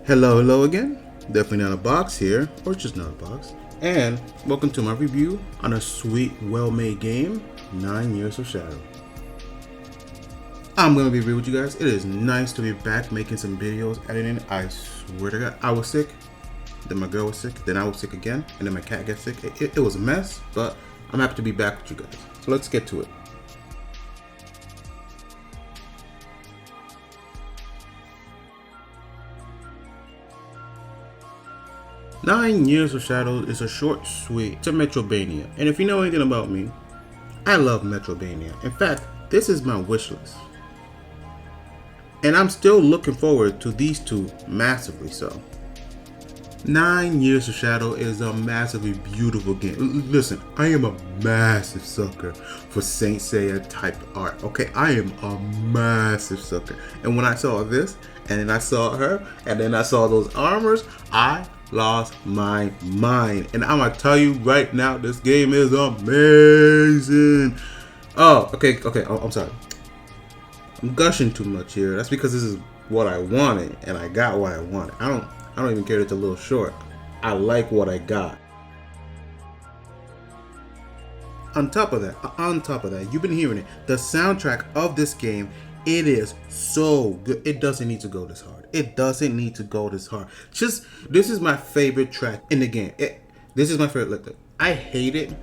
Hello again. Definitely not a box here, or just not a box. And welcome to my review on a sweet, well-made game, 9 Years of Shadow. I'm gonna be real with you guys. It is nice to be back making some videos, editing. I swear to God, I was sick. Then my girl was sick. Then I was sick again, and then my cat got sick. It was a mess, but I'm happy to be back with you guys. So let's get to it. Nine Years of Shadows is a short, sweet, it's a metroidvania. And if you know anything about me, I love metroidvania. In fact, this is my wish list. And I'm still looking forward to these two massively so. 9 Years of Shadow is a massively beautiful game. Listen, I am a massive sucker for Saint Seiya type art. Okay, I am a massive sucker. And when I saw this, and then I saw her, and then I saw those armors, I lost my mind. And I'm gonna tell you right now, this game is amazing. Oh, okay, I'm sorry. I'm gushing too much here. That's because this is what I wanted, and I got what I wanted. I don't even care if it's a little short. I like what I got. On top of that, you've been hearing it. The soundtrack of this game, it is so good. It doesn't need to go this hard. It doesn't need to go this hard. Just, this is my favorite track in the game. This is my favorite. Look, I hate it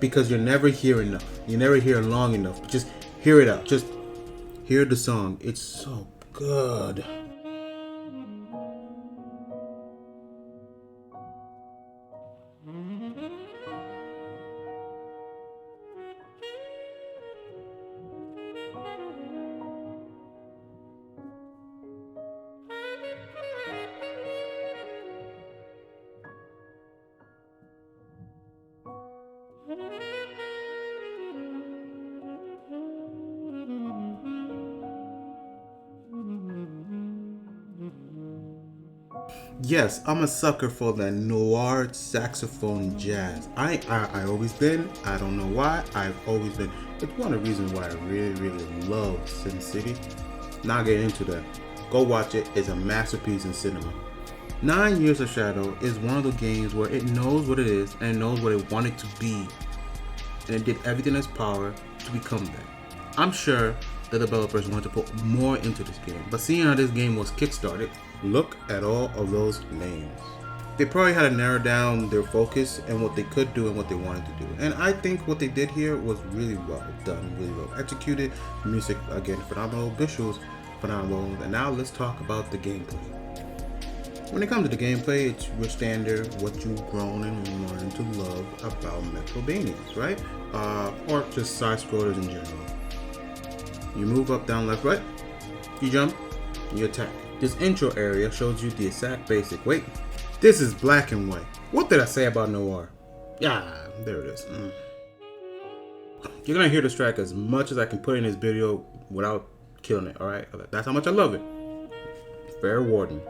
because you're never here enough. You never hear long enough. Just hear it out. Just hear the song. It's so good. Yes, I'm a sucker for that noir saxophone jazz. I always been. I don't know why. I've always been. It's one of the reasons why I really love Sin City. Not getting into that. Go watch it. It's a masterpiece in cinema. 9 Years of Shadow is one of the games where it knows what it is and it knows what it wanted to be. And it did everything in its power to become that. I'm sure the developers wanted to put more into this game, but seeing how this game was kickstarted, look at all of those names. They probably had to narrow down their focus and what they could do and what they wanted to do. And I think what they did here was really well done, really well executed. Music, again, phenomenal. Visuals, phenomenal. And now let's talk about the gameplay. When it comes to the gameplay, it's your standard, what you've grown and learned to love about metroidvanias, right? Or just side-scrollers in general. You move up, down, left, right. You jump, you attack. This intro area shows you the exact basic. Wait, this is black and white. What did I say about noir? Yeah, there it is. You're gonna hear this track as much as I can put in this video without killing it, alright? That's how much I love it. Fair warning.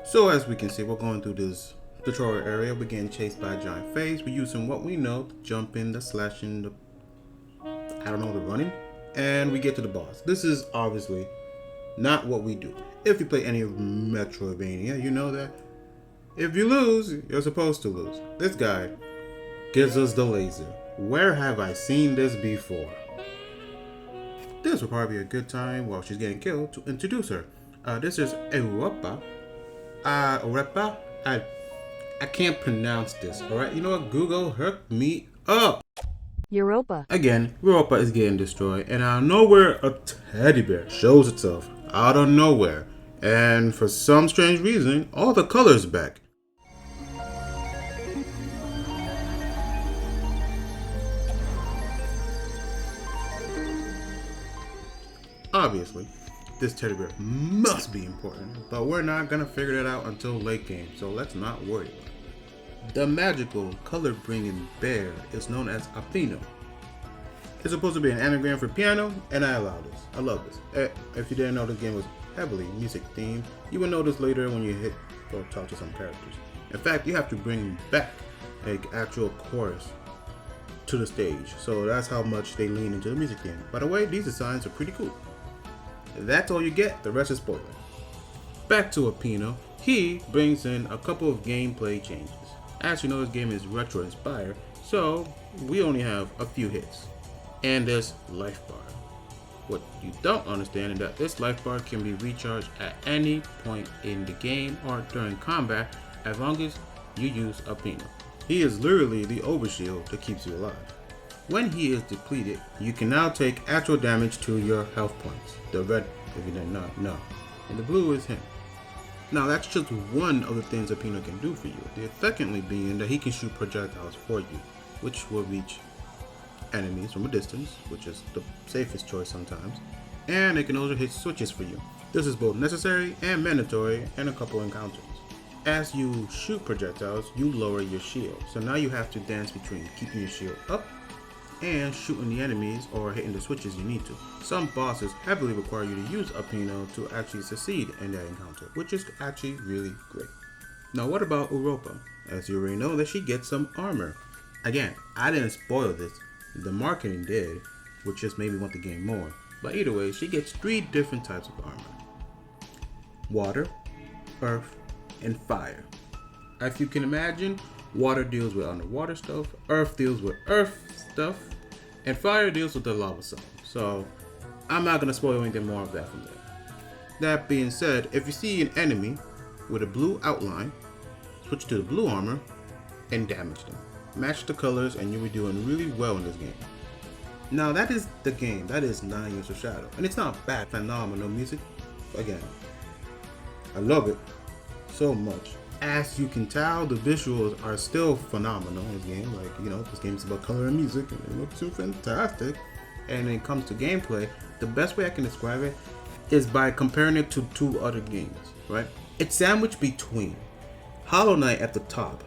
So as we can see, we're going through this tutorial area. We're getting chased by a giant phase. We're using what we know, the jumping, the slashing, the running. And we get to the boss. This is obviously not what we do. If you play any of Metroidvania, you know that if you lose, you're supposed to lose. This guy gives us the laser. Where have I seen this before? This will probably be a good time while she's getting killed to introduce her. This is Europa. I can't pronounce this, alright? You know what? Google, hook me up. Europa. Again, Europa is getting destroyed, and out of nowhere, a teddy bear shows itself out of nowhere. And for some strange reason, all the colors back. Obviously, this teddy bear must be important, but we're not gonna figure that out until late game, so let's not worry about it. The magical, color-bringing bear is known as a Pino. It's supposed to be an anagram for piano, and I allow this. I love this. If you didn't know, this game was heavily music themed. You will notice later when you hit or talk to some characters. In fact, you have to bring back an actual chorus to the stage. So that's how much they lean into the music theme. By the way, these designs are pretty cool. That's all you get. The rest is spoiler. Back to Apino. He brings in a couple of gameplay changes. As you know, this game is retro inspired, so we only have a few hits. And this life bar. What you don't understand is that this life bar can be recharged at any point in the game or during combat as long as you use a Pino. He is literally the overshield that keeps you alive. When he is depleted, you can now take actual damage to your health points. The red, if you did not know, and the blue is him. Now that's just one of the things that Pino can do for you. The secondly being that he can shoot projectiles for you, which will reach enemies from a distance, which is the safest choice sometimes, and it can also hit switches for you. This is both necessary and mandatory in a couple encounters. As you shoot projectiles, you lower your shield, so now you have to dance between keeping your shield up and shooting the enemies or hitting the switches you need to. Some bosses heavily require you to use a Pino to actually succeed in that encounter, which is actually really great. Now what about Europa? As you already know that she gets some armor. Again, I didn't spoil this. The marketing did, which just made me want the game more. But either way, she gets 3 different types of armor. Water, earth, and fire. As you can imagine, water deals with underwater stuff, earth deals with earth stuff, and fire deals with the lava zone. So I'm not going to spoil anything more of that from there. That being said, if you see an enemy with a blue outline, switch to the blue armor and damage them. Match the colors and you'll be doing really well in this game. Now that is the game. That is 9 Years of Shadow. And it's not bad, phenomenal music. Again, I love it so much. As you can tell, the visuals are still phenomenal in this game. Like, you know, this game is about color and music and it looks so fantastic. And when it comes to gameplay, the best way I can describe it is by comparing it to 2 other games, right? It's sandwiched between Hollow Knight at the top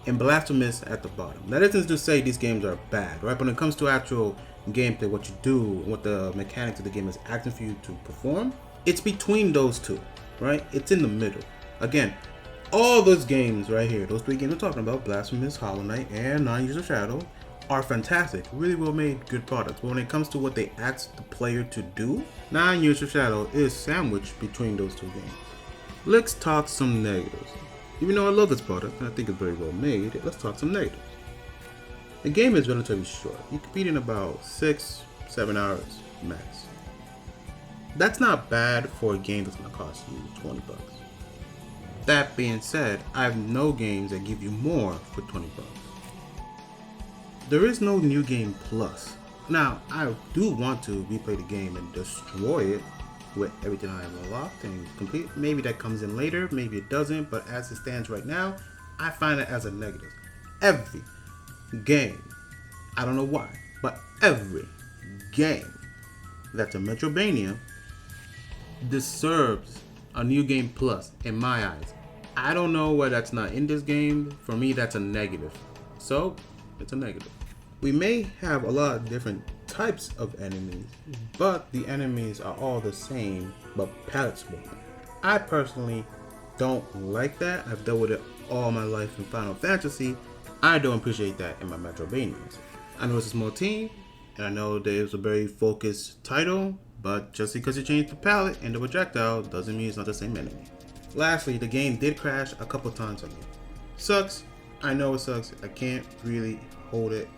and Blasphemous at the bottom. That isn't to say these games are bad, right? But when it comes to actual gameplay, what you do, what the mechanics of the game is asking for you to perform, it's between those 2, right? It's in the middle. Again, all those games right here, those 3 games we're talking about, Blasphemous, Hollow Knight, and 9 Years of Shadow, are fantastic, really well made, good products. But when it comes to what they ask the player to do, 9 Years of Shadow is sandwiched between those 2 games. Let's talk some negatives. Even though I love this product and I think it's very well made, let's talk some negatives. The game is relatively short. You can beat in about 6-7 hours max. That's not bad for a game that's gonna cost you $20. That being said, I have no games that give you more for $20. There is no New Game Plus. Now, I do want to replay the game and destroy it with everything I have unlocked and complete. Maybe that comes in later, maybe it doesn't, but as it stands right now, I find it as a negative. Every game, I don't know why, but every game that's a metroidvania deserves a New Game Plus in my eyes. I don't know why that's not in this game. For me, that's a negative. So, it's a negative. We may have a lot of different types of enemies, but the enemies are all the same, but palette swapping. I personally don't like that. I've dealt with it all my life in Final Fantasy. I don't appreciate that in my Metroidvanias. I know it's a small team, and I know that it's a very focused title, but just because you change the palette and the projectile doesn't mean it's not the same enemy. Lastly, the game did crash a couple times on me. Sucks. I know it sucks. I can't really hold it.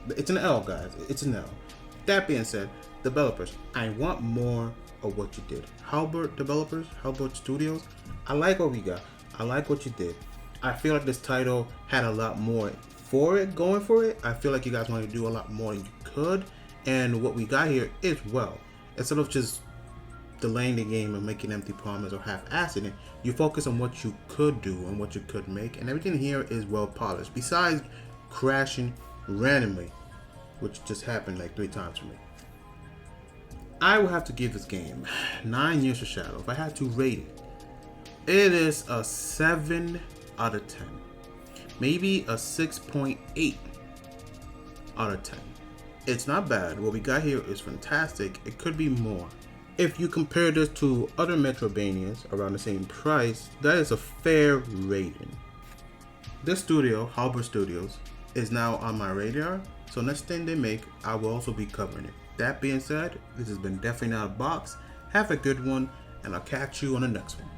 It's an L, guys. It's an L. That being said, developers, I want more of what you did. Halberd developers, Halberd Studios, I like what we got. I like what you did. I feel like this title had a lot more for it, going for it. I feel like you guys wanted to do a lot more than you could, and what we got here is well. Instead of just delaying the game and making empty promises or half-assing it, you focus on what you could do and what you could make, and everything here is well polished. Besides crashing randomly, which just happened like 3 times for me. I will have to give this game 9 Years of Shadow. If I had to rate it is a 7 out of 10. Maybe a 6.8 out of 10. It's not bad. What we got here is fantastic. It could be more. If you compare this to other Metroidvanias around the same price, that is a fair rating. This studio, Halberd Studios, is now on my radar, so next thing they make, I will also be covering it. That being said, this has been definitely not a box. Have a good one, and I'll catch you on the next one.